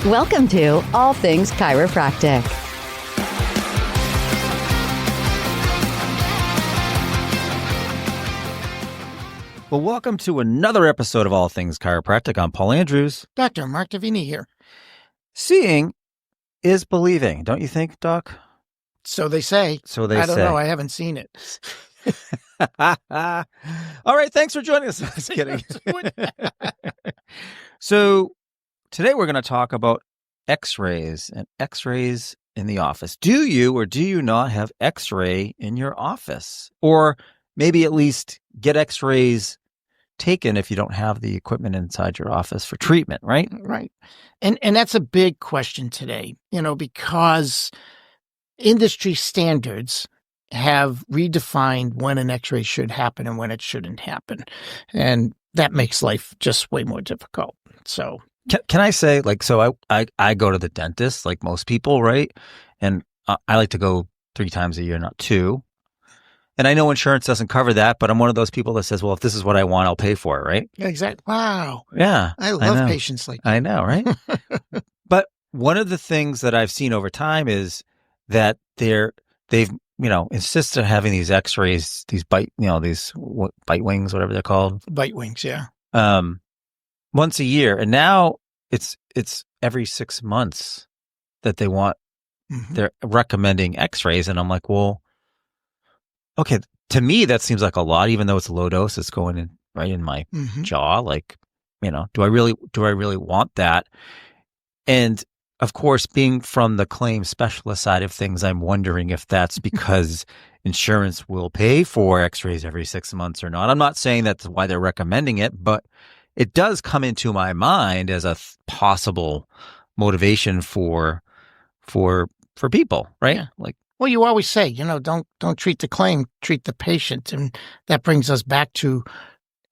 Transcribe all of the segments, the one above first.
Welcome to All Things Chiropractic. Well, welcome to another episode of All Things Chiropractic. I'm Paul Andrews. Dr. Mark Davini here. Seeing is believing, don't you think, Doc? So they say. So they say. I don't know. I haven't seen it. All right. Thanks for joining us. Just kidding. So today we're going to talk about X-rays and X-rays in the office. Do you or do you not have X-ray in your office? Or maybe at least get X-rays taken if you don't have the equipment inside your office for treatment, right? Right. And that's a big question today, because industry standards have redefined when an X-ray should happen and when it shouldn't happen. And that makes life just way more difficult. So can I say, I go to the dentist like most people, right? And I like to go 3 times a year, not 2. And I know insurance doesn't cover that, but I'm one of those people that says, well, if this is what I want, I'll pay for it, right? Exactly. Wow. Yeah. I love patients like that. I know, right? But one of the things that I've seen over time is that they've insisted on having these X-rays, these bite wings, whatever they're called. Bite wings, yeah. Once a year. And now it's every 6 months that they want, they're recommending X-rays. And I'm like, well, okay, to me, that seems like a lot, even though it's a low dose, it's going in right in my jaw. Like, do I really want that? And of course, being from the claim specialist side of things, I'm wondering if that's because insurance will pay for X-rays every 6 months or not. I'm not saying that's why they're recommending it, but it does come into my mind as a possible motivation for people, right? Yeah. Well, you always say, don't treat the claim, treat the patient. And that brings us back to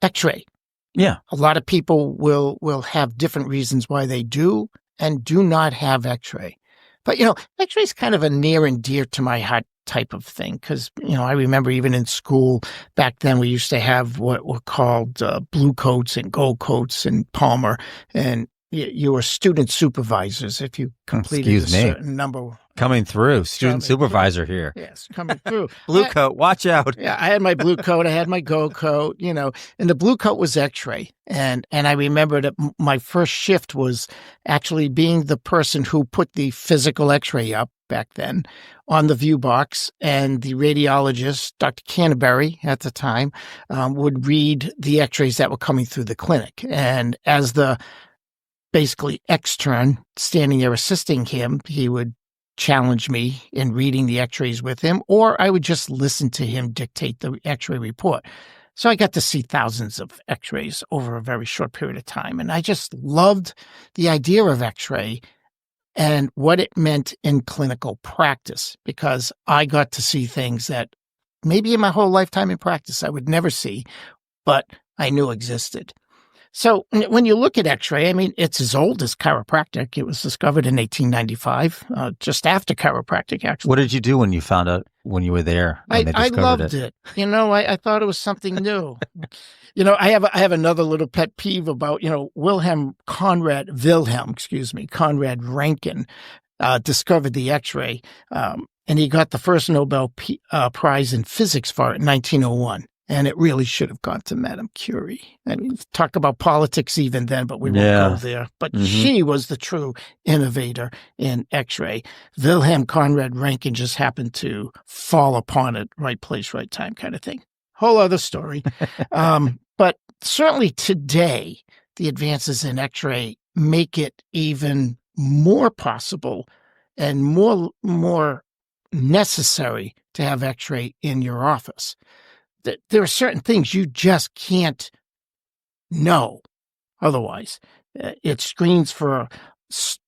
X-ray. Yeah. A lot of people will have different reasons why they do and do not have X-ray. But, X-ray is kind of a near and dear to my heart type of thing because, I remember even in school back then we used to have what were called blue coats and gold coats and Palmer, and you were student supervisors if you completed certain number. Coming through, student supervisor here. Yes, coming through. Blue coat, watch out. Yeah, I had my blue coat, I had my gold coat, and the blue coat was X-ray. And I remember that my first shift was actually being the person who put the physical X-ray up back then on the view box, and the radiologist, Dr. Canterbury at the time, would read the X-rays that were coming through the clinic. And as the basically extern standing there assisting him, he would challenge me in reading the X-rays with him, or I would just listen to him dictate the X-ray report. So I got to see thousands of X-rays over a very short period of time. And I just loved the idea of X-ray and what it meant in clinical practice, because I got to see things that maybe in my whole lifetime in practice I would never see, but I knew existed. So when you look at X-ray, it's as old as chiropractic. It was discovered in 1895, just after chiropractic, actually. What did you do when you found out when you were there? I loved it. I thought it was something new. I have another little pet peeve about, Conrad Rankin discovered the X-ray, and he got the first Nobel Prize in physics for it in 1901. And it really should have gone to Madame Curie. Talk about politics even then, but we won't go there. But she was the true innovator in X-ray. Wilhelm Conrad Rankin just happened to fall upon it, right place, right time kind of thing. Whole other story. But certainly today, the advances in X-ray make it even more possible and more necessary to have X-ray in your office. There are certain things you just can't know otherwise. It screens for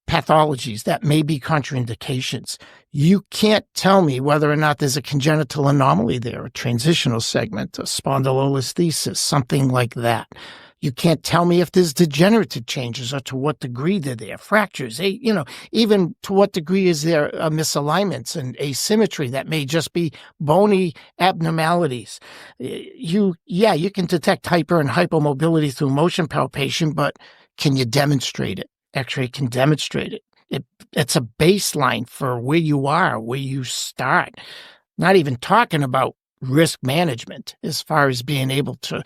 pathologies that may be contraindications. You can't tell me whether or not there's a congenital anomaly there, a transitional segment, a spondylolisthesis, something like that. You can't tell me if there's degenerative changes or to what degree they're there, fractures, even to what degree is there misalignments and asymmetry that may just be bony abnormalities. You can detect hyper and hypomobility through motion palpation, but can you demonstrate it? X-ray can demonstrate it. It's a baseline for where you are, where you start. Not even talking about risk management as far as being able to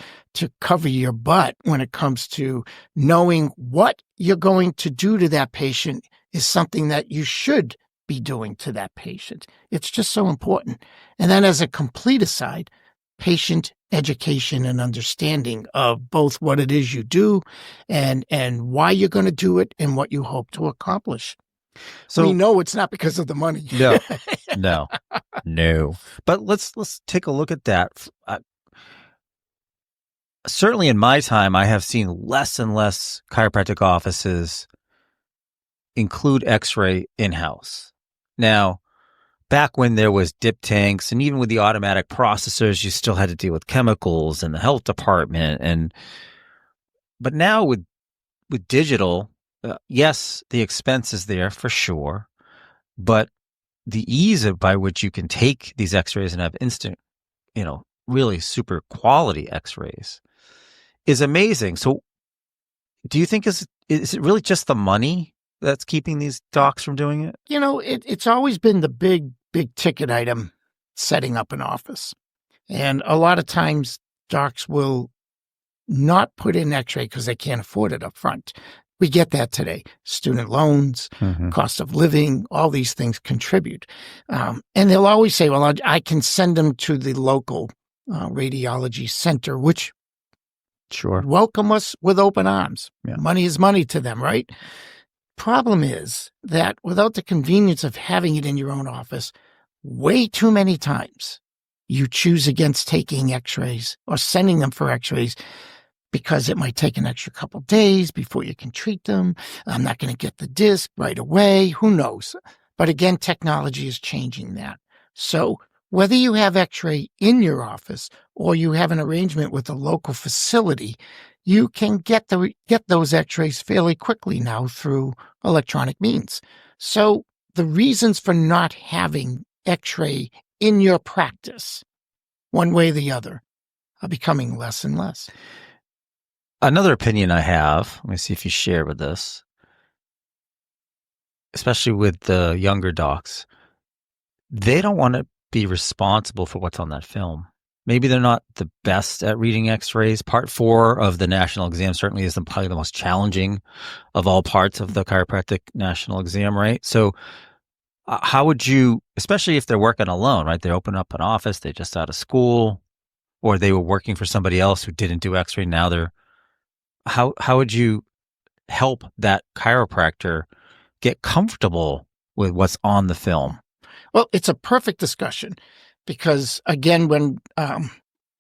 cover your butt when it comes to knowing what you're going to do to that patient is something that you should be doing to that patient. It's just so important. And then as a complete aside, patient education and understanding of both what it is you do and why you're going to do it and what you hope to accomplish. So we know it's not because of the money. No. But let's take a look at that. Certainly in my time, I have seen less and less chiropractic offices include X-ray in-house. Now, back when there was dip tanks and even with the automatic processors, you still had to deal with chemicals and the health department. But now with digital, yes, the expense is there for sure, but the ease by which you can take these X-rays and have instant, really super quality X-rays is amazing. So do you think is it really just the money that's keeping these docs from doing it? It's always been the big ticket item, setting up an office. And a lot of times docs will not put in X-ray because they can't afford it up front. We get that today. Student loans, cost of living, all these things contribute. And they'll always say, well, I can send them to the local radiology center, which welcome us with open arms. Yeah. Money is money to them, right? Problem is that without the convenience of having it in your own office, way too many times you choose against taking X-rays or sending them for X-rays because it might take an extra couple days before you can treat them. I'm not going to get the disc right away. Who knows? But again, technology is changing that. So whether you have X-ray in your office or you have an arrangement with a local facility, you can get those X-rays fairly quickly now through electronic means. So the reasons for not having X-ray in your practice, one way or the other, are becoming less and less. Another opinion I have, let me see if you share with this, especially with the younger docs, they don't want to be responsible for what's on that film. Maybe they're not the best at reading X-rays. Part 4 of the national exam certainly is probably the most challenging of all parts of the chiropractic national exam, right? So how would you, especially if they're working alone, right? They open up an office, they're just out of school, or they were working for somebody else who didn't do X-ray. Now they're, how would you help that chiropractor get comfortable with what's on the film? Well, it's a perfect discussion because, again, when,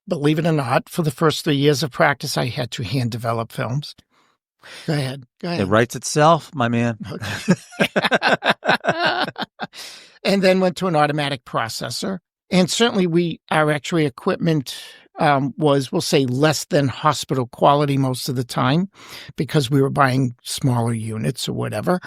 believe it or not, for the first 3 years of practice, I had to hand develop films. Go ahead. It writes itself, my man. Okay. And then went to an automatic processor. And certainly our X-ray equipment was, we'll say, less than hospital quality most of the time because we were buying smaller units or whatever.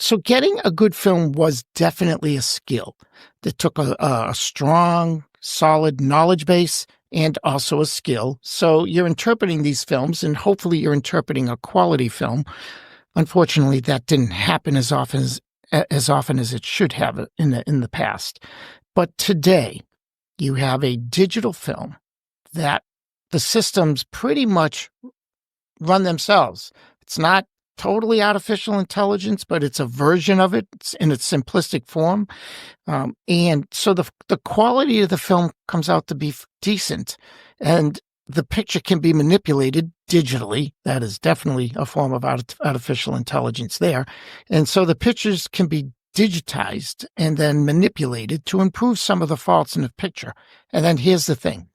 So getting a good film was definitely a skill that took a strong, solid knowledge base and also a skill. So you're interpreting these films and hopefully you're interpreting a quality film. Unfortunately, that didn't happen as often as it should have in the past. But today, you have a digital film that the systems pretty much run themselves. It's not totally artificial intelligence, but it's a version of it in its simplistic form. And so the quality of the film comes out to be decent. And the picture can be manipulated digitally. That is definitely a form of artificial intelligence there. And so the pictures can be digitized and then manipulated to improve some of the faults in the picture. And then here's the thing.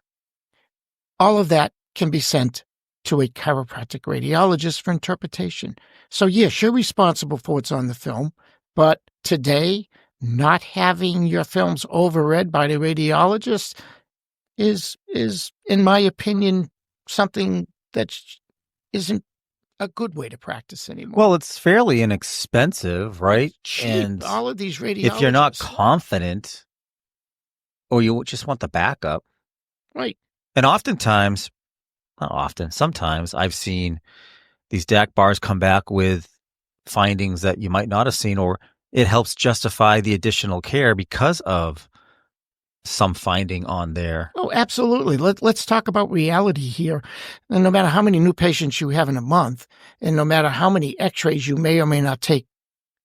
All of that can be sent to a chiropractic radiologist for interpretation. So yes, you're responsible for what's on the film, but today, not having your films overread by the radiologist is, in my opinion, something that isn't a good way to practice anymore. Well, it's fairly inexpensive, right? Cheap. And all of these radiologists. If you're not confident or you just want the backup. Right. And oftentimes, not often, sometimes I've seen these DAC bars come back with findings that you might not have seen, or it helps justify the additional care because of some finding on there. Oh, absolutely. Let's talk about reality here. And no matter how many new patients you have in a month, and no matter how many x-rays you may or may not take,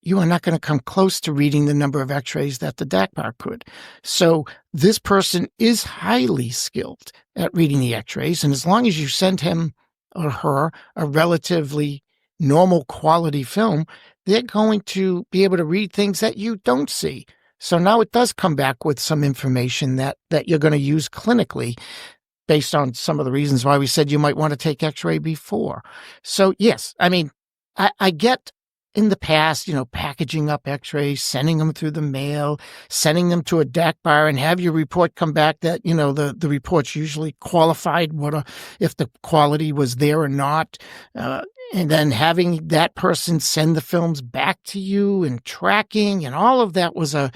you are not going to come close to reading the number of x-rays that the DACPAR could. So this person is highly skilled at reading the x-rays. And as long as you send him or her a relatively normal quality film, they're going to be able to read things that you don't see. So now it does come back with some information that you're going to use clinically based on some of the reasons why we said you might want to take x-ray before. So yes, I mean, I get in the past, packaging up x-rays, sending them through the mail, sending them to a DACPAR and have your report come back that, the report's usually qualified, if the quality was there or not. And then having that person send the films back to you and tracking and all of that was a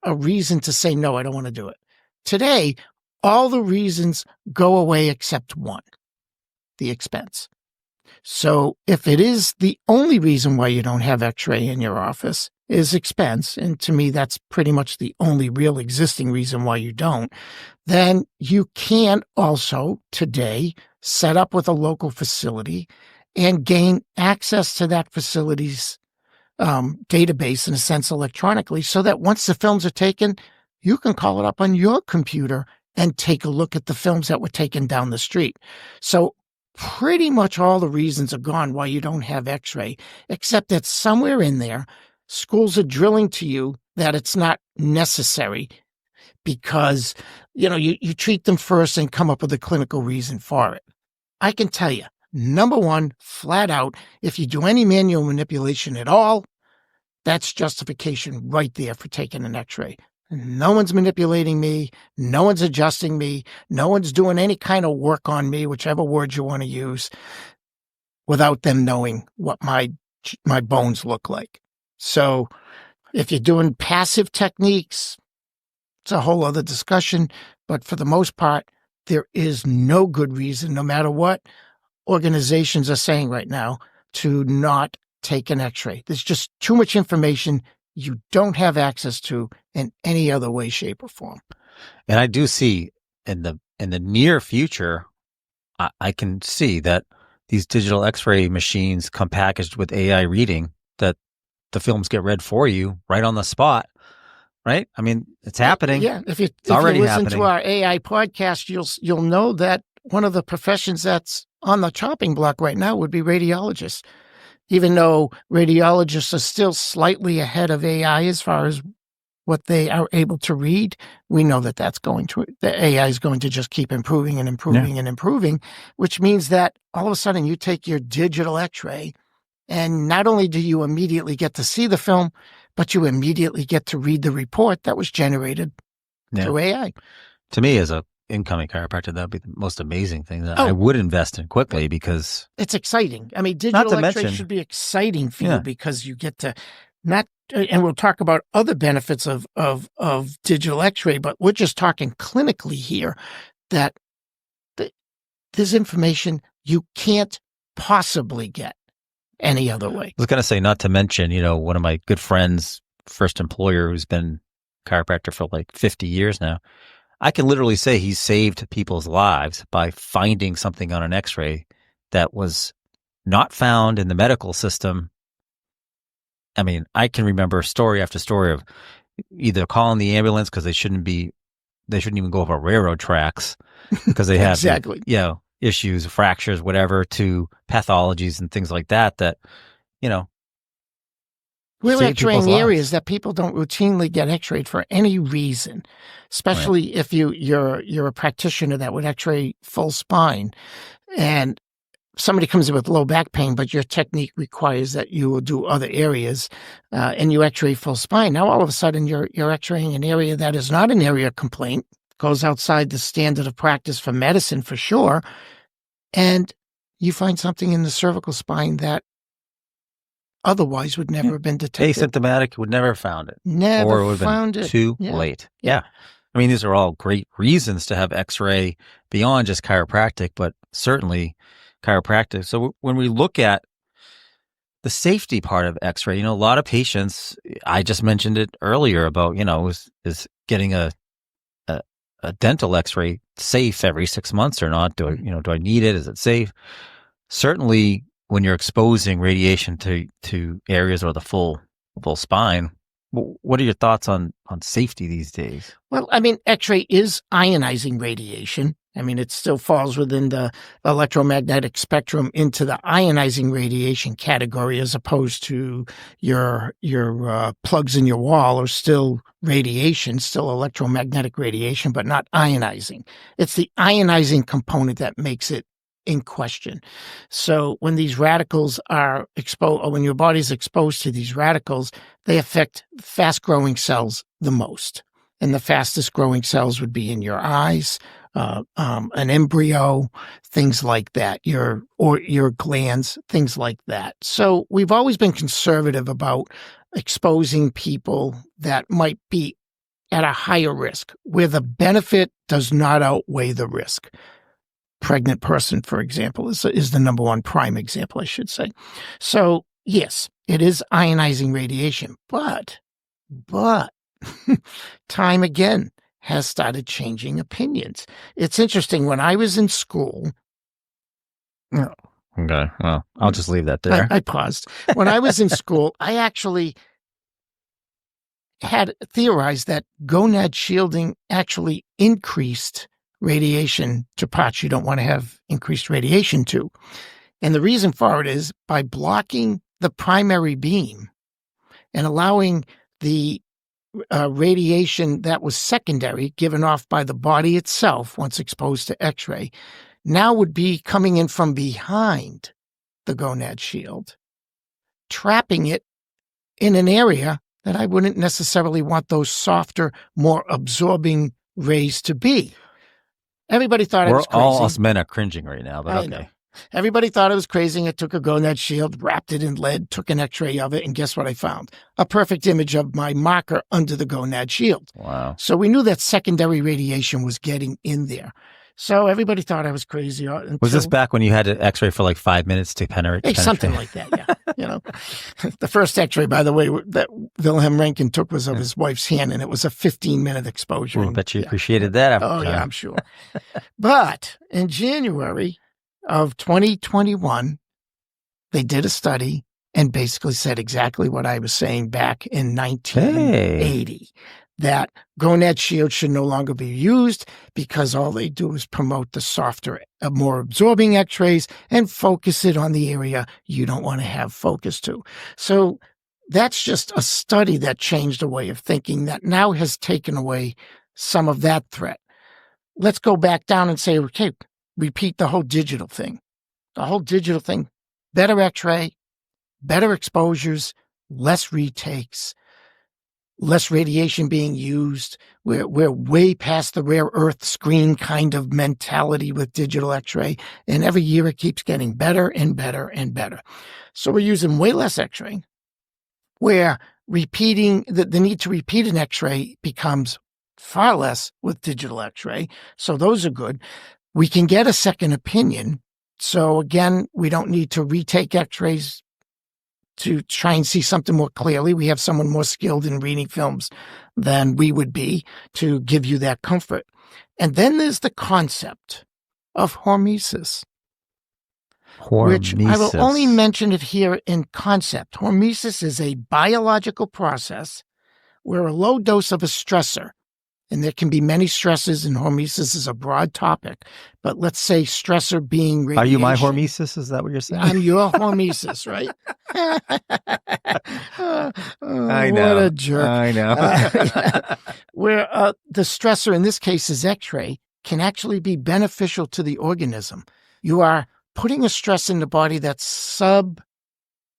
reason to say, no, I don't want to do it. Today, all the reasons go away except one, the expense. So if it is the only reason why you don't have x-ray in your office is expense, and to me, that's pretty much the only real existing reason why you don't, then you can also today set up with a local facility and gain access to that facility's database, in a sense, electronically, so that once the films are taken, you can call it up on your computer and take a look at the films that were taken down the street. So pretty much all the reasons are gone why you don't have x-ray, except that somewhere in there, schools are drilling to you that it's not necessary because, you treat them first and come up with a clinical reason for it. I can tell you, number one, flat out, if you do any manual manipulation at all, that's justification right there for taking an x-ray. No one's manipulating me. No one's adjusting me. No one's doing any kind of work on me, whichever word you want to use, without them knowing what my bones look like. So if you're doing passive techniques, it's a whole other discussion. But for the most part, there is no good reason, no matter what organizations are saying right now, to not take an x-ray. There's just too much information you don't have access to in any other way, shape, or form. And I do see in the near future, I can see that these digital x-ray machines come packaged with AI reading, that the films get read for you right on the spot, right? I mean, it's happening. Yeah, if you already listen happening. to our AI podcast, you'll know that one of the professions that's on the chopping block right now would be radiologists. Even though radiologists are still slightly ahead of AI as far as what they are able to read, we know that the AI is going to just keep improving and improving and improving, which means that all of a sudden you take your digital x-ray and not only do you immediately get to see the film, but you immediately get to read the report that was generated through AI. To me, as a incoming chiropractor, that'd be the most amazing thing that I would invest in quickly, because it's exciting. I mean, digital x-ray should be exciting for you because you get to and we'll talk about other benefits of digital x-ray, but we're just talking clinically here that this information you can't possibly get any other way. I was going to say, not to mention, one of my good friends, first employer, who's been chiropractor for like 50 years now, I can literally say he's saved people's lives by finding something on an x-ray that was not found in the medical system. I mean, I can remember story after story of either calling the ambulance because they shouldn't even go over railroad tracks because they have exactly. Issues, fractures, whatever, to pathologies and things like that, we're x-raying areas that people don't routinely get x-rayed for any reason, especially if you're a practitioner that would x-ray full spine, and somebody comes in with low back pain, but your technique requires that you will do other areas, and you x-ray full spine. Now, all of a sudden, you're x-raying an area that is not an area of complaint, goes outside the standard of practice for medicine for sure, and you find something in the cervical spine that otherwise would never have been detected. Asymptomatic, would never have found it. Never or it would have been too late. Yeah. I mean, these are all great reasons to have x-ray beyond just chiropractic, but certainly chiropractic. So when we look at the safety part of X-ray. A lot of patients, I just mentioned it earlier about, is getting a dental X-ray safe every 6 months or not? Do I need it? Is it safe? Certainly, when you're exposing radiation to areas or the full spine, what are your thoughts on safety these days? Well, X-ray is ionizing radiation. It still falls within the electromagnetic spectrum into the ionizing radiation category, as opposed to your plugs in your wall are still radiation, still electromagnetic radiation, but not ionizing. It's the ionizing component that makes it in question. So when these radicals are exposed, or when your body's exposed to these radicals, they affect fast-growing cells the most. And the fastest growing cells would be in your eyes, an embryo, things like that, your glands, things like that. So we've always been conservative about exposing people that might be at a higher risk, where the benefit does not outweigh the risk. Pregnant person, for example, is the number one prime example, I should say. So yes, it is ionizing radiation, but time again has started changing opinions. It's interesting. When I was in school, okay, well, I'll just leave that there. I paused. When I was in school, I actually had theorized that gonad shielding actually increased radiation to parts you don't want to have increased radiation to. And the reason for it is by blocking the primary beam and allowing the radiation that was secondary, given off by the body itself once exposed to X-ray, now would be coming in from behind the gonad shield, trapping it in an area that I wouldn't necessarily want those softer, more absorbing rays to be. Everybody thought it was crazy. All us men are cringing right now, but okay. I know. Everybody thought it was crazy. I took a gonad shield, wrapped it in lead, took an X-ray of it, and guess what I found? A perfect image of my marker under the gonad shield. Wow. So we knew that secondary radiation was getting in there. So everybody thought I was crazy. Was this back when you had to X-ray for like 5 minutes to penetrate? Something like that, yeah. The first X-ray, by the way, that Wilhelm Röntgen took was of his wife's hand, and it was a 15-minute exposure. I bet you appreciated that. Yeah, I'm sure. But in January of 2021, they did a study and basically said exactly what I was saying back in 1980, that gonad shields should no longer be used because all they do is promote the softer, more absorbing X-rays and focus it on the area you don't want to have focus to. So that's just a study that changed a way of thinking that now has taken away some of that threat. Let's go back down and say, okay, repeat the whole digital thing. The whole digital thing, better X-ray, better exposures, less retakes, less radiation being used. We're way past the rare earth screen kind of mentality with digital X-ray. And every year it keeps getting better and better and better. So we're using way less X-ray, where repeating the need to repeat an X-ray becomes far less with digital X-ray. So those are good. We can get a second opinion. So again, we don't need to retake X-rays to try and see something more clearly. We have someone more skilled in reading films than we would be to give you that comfort. And then there's the concept of hormesis, which I will only mention it here in concept. Hormesis is a biological process where a low dose of a stressor, and there can be many stresses, and hormesis is a broad topic, but let's say stressor being radiation. Are you my hormesis? Is that what you're saying? I'm your hormesis, right? I know. What a jerk. I know. Where the stressor, in this case is X-ray, can actually be beneficial to the organism. You are putting a stress in the body that's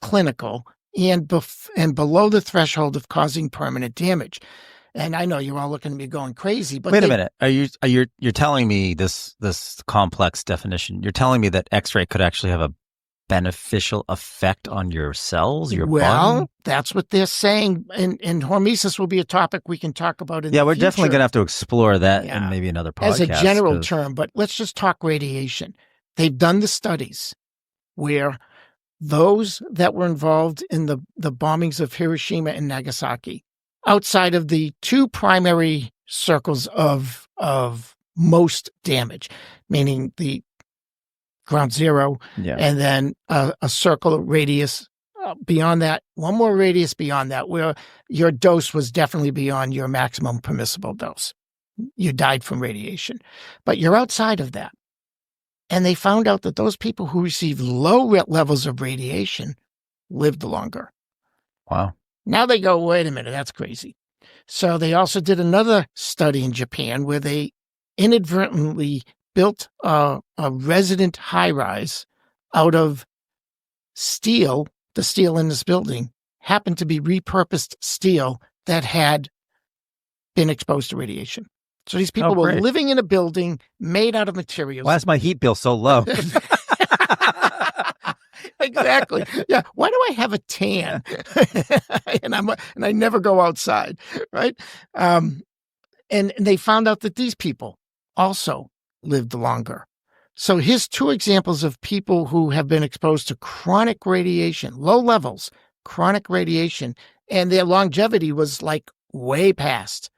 subclinical and below the threshold of causing permanent damage. And I know you're all looking at me going crazy, but wait a minute. You're telling me this complex definition? You're telling me that X-ray could actually have a beneficial effect on your cells, your body? Well, that's what they're saying. And hormesis will be a topic we can talk about in the we're future. Definitely going to have to explore that in maybe another podcast. As a general term, but let's just talk radiation. They've done the studies where those that were involved in the bombings of Hiroshima and Nagasaki, outside of the two primary circles of most damage, meaning the ground zero, and then a circle radius beyond that, one more radius beyond that, where your dose was definitely beyond your maximum permissible dose. You died from radiation, but you're outside of that. And they found out that those people who received low levels of radiation lived longer. Wow. Now they go, wait a minute, that's crazy. So they also did another study in Japan where they inadvertently built a resident high-rise out of steel. The steel in this building happened to be repurposed steel that had been exposed to radiation. So these people were living in a building made out of materials. Why is my heat bill so low? Exactly. Yeah. Why do I have a tan? and I never go outside, right? And they found out that these people also lived longer. So here's two examples of people who have been exposed to chronic radiation, low levels, chronic radiation, and their longevity was like way past.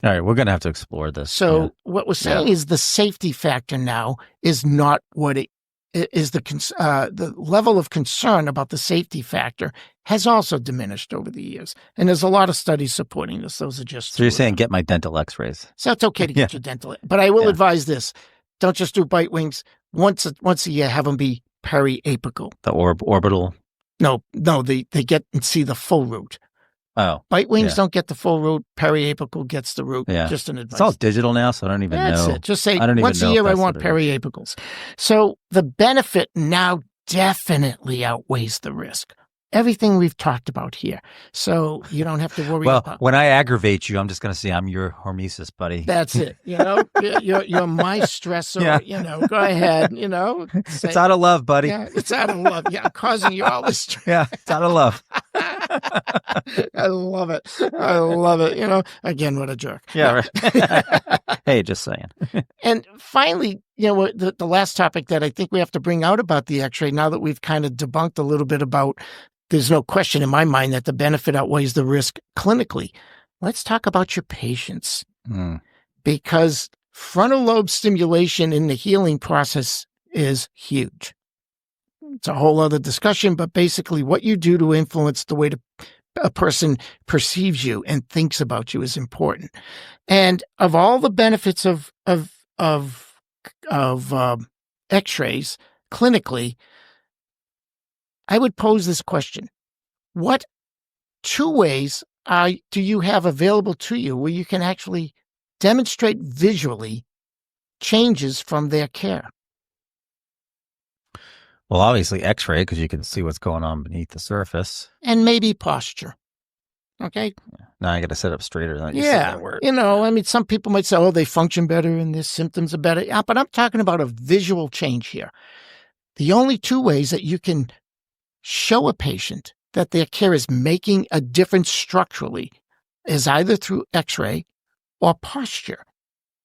All right, we're going to have to explore this. So what we're saying is the safety factor now is not what it is. The level of concern about the safety factor has also diminished over the years. And there's a lot of studies supporting this. Those are just... So you're saying get my dental x-rays. So it's okay to get your dental... But I will advise this. Don't just do bite wings. Once a year, have them be periapical. The orbital? No, they get and see the full root. Oh. Bite wings don't get the full root. Periapical gets the root. Yeah. Just an advice. It's all digital now, so I don't even know. That's it. Just say once a year I want periapicals. So the benefit now definitely outweighs the risk. Everything we've talked about here. So you don't have to worry about... Well, when I aggravate you, I'm just going to say I'm your hormesis, buddy. That's it. You're my stressor. Go ahead, Say, it's out of love, buddy. Yeah, it's out of love. Yeah, I'm causing you all this stress. Yeah, it's out of love. I love it. Again, what a jerk. Yeah, right. Hey, just saying. And finally, the last topic that I think we have to bring out about the X-ray, now that we've kind of debunked a little bit about, there's no question in my mind that the benefit outweighs the risk clinically. Let's talk about your patients. Because frontal lobe stimulation in the healing process is huge. It's a whole other discussion, but basically what you do to influence the way a person perceives you and thinks about you is important. And of all the benefits of X-rays clinically, I would pose this question. What two ways do you have available to you where you can actually demonstrate visually changes from their care? Well, obviously X-ray, because you can see what's going on beneath the surface. And maybe posture. Okay? Now I got to sit up straighter than you said that word. Some people might say, they function better and their symptoms are better. Yeah, but I'm talking about a visual change here. The only two ways that you can show a patient that their care is making a difference structurally is either through X-ray or posture.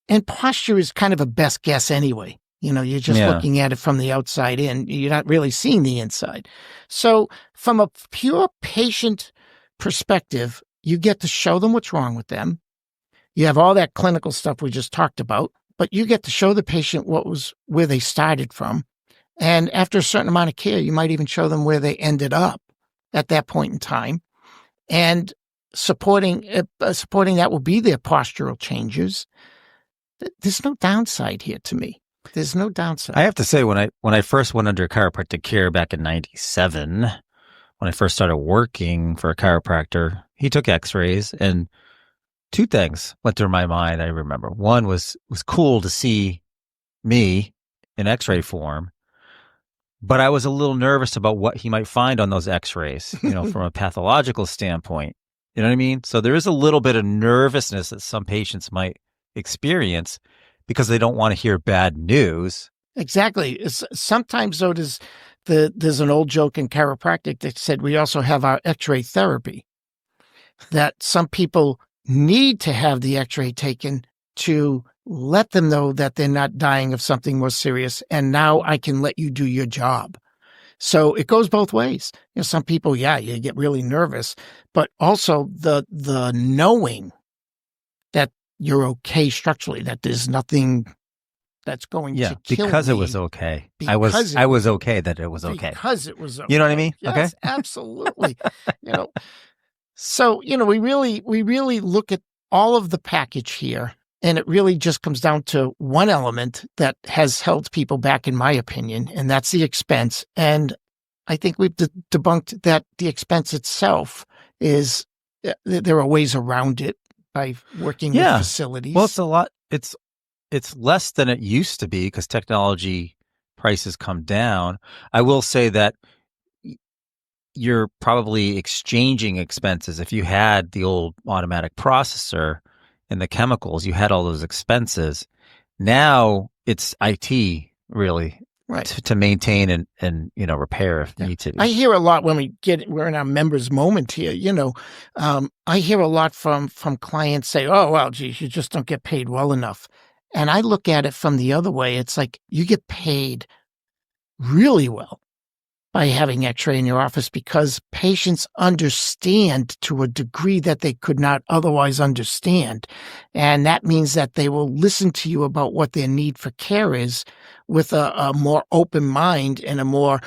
And posture is kind of a best guess anyway. You're just looking at it from the outside in. You're not really seeing the inside. So from a pure patient perspective, you get to show them what's wrong with them. You have all that clinical stuff we just talked about, but you get to show the patient where they started from. And after a certain amount of care, you might even show them where they ended up at that point in time. And supporting that will be their postural changes. There's no downside here to me. There's no downside. I have to say, when I first went under chiropractic care back in 97, when I first started working for a chiropractor, he took X-rays, and two things went through my mind. I remember one was cool to see me in X-ray form, but I was a little nervous about what he might find on those X-rays, from a pathological standpoint. You know what I mean? So there is a little bit of nervousness that some patients might experience because they don't want to hear bad news. Exactly. Sometimes, though, there's an old joke in chiropractic that said we also have our X-ray therapy, that some people need to have the X-ray taken to let them know that they're not dying of something more serious, and now I can let you do your job. So it goes both ways. Some people, you get really nervous, but also the knowing that you're okay structurally, that there's nothing that's going to kill because me. it was okay. I was okay that it was okay. Because it was okay. You know what I mean? Yes, okay. Absolutely. So, we really look at all of the package here, and it really just comes down to one element that has held people back, in my opinion, and that's the expense. And I think we've debunked that the expense itself is, there are ways around it by working with facilities. Well, it's a lot. It's less than it used to be because technology prices come down. I will say that you're probably exchanging expenses. If you had the old automatic processor and the chemicals, you had all those expenses. Now it's IT really, right, to maintain and repair if need to be. I hear a lot when we're in our members moment here. I hear a lot from clients say, "Oh, well, geez, you just don't get paid well enough." And I look at it from the other way. It's like you get paid really well by having Xray in your office because patients understand to a degree that they could not otherwise understand. And that means that they will listen to you about what their need for care is with a more open mind and a more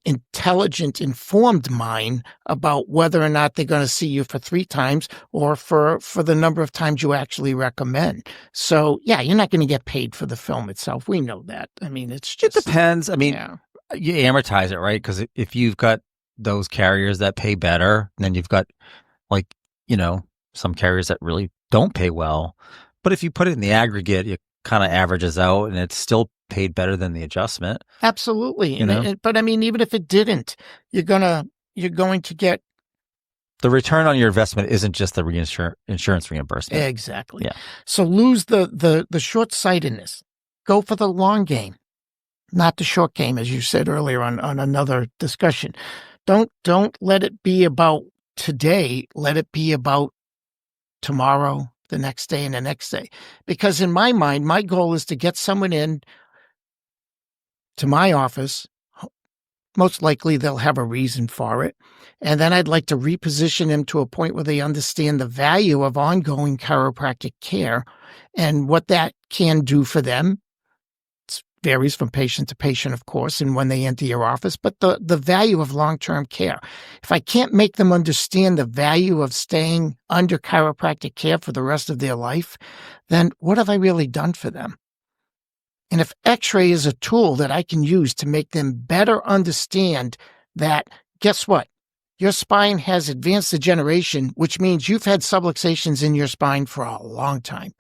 intelligent, informed mind about whether or not they're going to see you for 3 times or for the number of times you actually recommend. So, you're not going to get paid for the film itself. We know that. I mean, it depends. I mean, you amortize it, right? Because if you've got those carriers that pay better, then you've got some carriers that really don't pay well. But if you put it in the aggregate, it kind of averages out and it's still paid better than the adjustment. Absolutely. But I mean, even if it didn't, you're going to get the return on your investment isn't just the insurance reimbursement. Exactly. Yeah. So lose the short-sightedness. Go for the long game, not the short game, as you said earlier on another discussion. Don't let it be about today. Let it be about tomorrow, the next day, and the next day. Because in my mind, my goal is to get someone in to my office. Most likely they'll have a reason for it. And then I'd like to reposition them to a point where they understand the value of ongoing chiropractic care and what that can do for them. It varies from patient to patient, of course, and when they enter your office, but the value of long-term care. If I can't make them understand the value of staying under chiropractic care for the rest of their life, then what have I really done for them? And if Xray is a tool that I can use to make them better understand that, guess what? Your spine has advanced degeneration, which means you've had subluxations in your spine for a long time.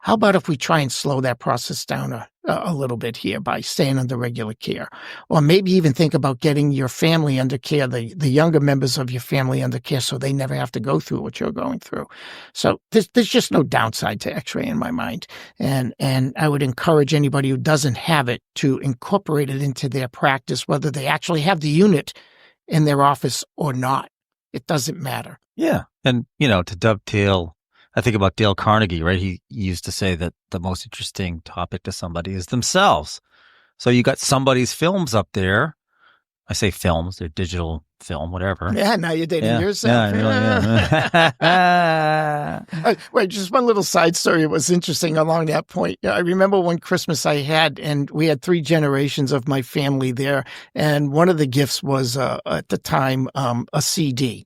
How about if we try and slow that process down a little bit here by staying under regular care? Or maybe even think about getting your family under care, the younger members of your family under care, so they never have to go through what you're going through. So there's just no downside to Xray in my mind. And I would encourage anybody who doesn't have it to incorporate it into their practice, whether they actually have the unit in their office or not. It doesn't matter. Yeah. And, to dovetail, I think about Dale Carnegie, right? He used to say that the most interesting topic to somebody is themselves. So you got somebody's films up there. I say films, they're digital film, whatever. Yeah, now you're dating yourself. Wait, just one little side story. It was interesting along that point. I remember one Christmas I had, and we had 3 generations of my family there. And one of the gifts was, at the time, a CD.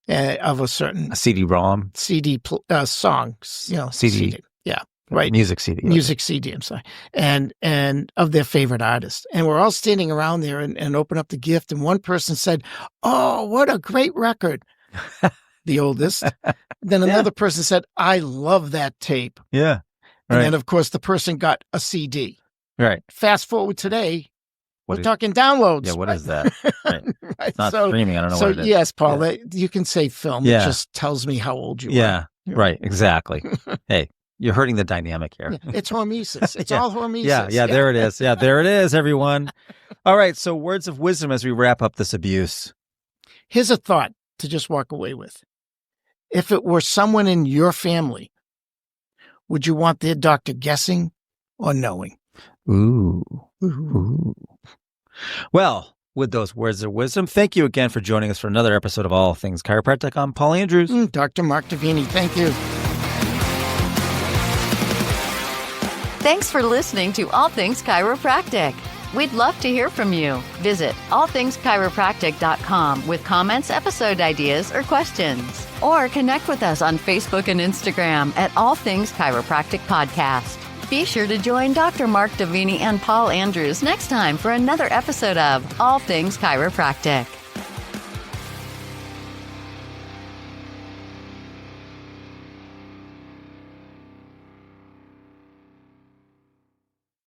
Of a certain CD-ROM, songs, CD. Yeah, right. Music CD. Music CD, I'm sorry. And of their favorite artist. And we're all standing around there and open up the gift. And one person said, "Oh, what a great record." The oldest. Then another person said, "I love that tape." Yeah. Right. And then, of course, the person got a CD. Right. Fast forward today. We're talking downloads. Yeah, what is that? Right. Right. It's not streaming. I don't know what it is. Yes, Paul, you can say film. Yeah. It just tells me how old you are. Yeah, right. Exactly. Hey, you're hurting the dynamic here. Yeah, it's hormesis. It's all hormesis. Yeah, there it is. Yeah, there it is, everyone. All right, so words of wisdom as we wrap up this abuse. Here's a thought to just walk away with. If it were someone in your family, would you want their doctor guessing or knowing? Ooh. Well, with those words of wisdom, thank you again for joining us for another episode of All Things Chiropractic. I'm Paul Andrews. Dr. Mark Davini, thank you. Thanks for listening to All Things Chiropractic. We'd love to hear from you. Visit allthingschiropractic.com with comments, episode ideas, or questions. Or connect with us on Facebook and Instagram at All Things Chiropractic Podcast. Be sure to join Dr. Mark Davini and Paul Andrews next time for another episode of All Things Chiropractic.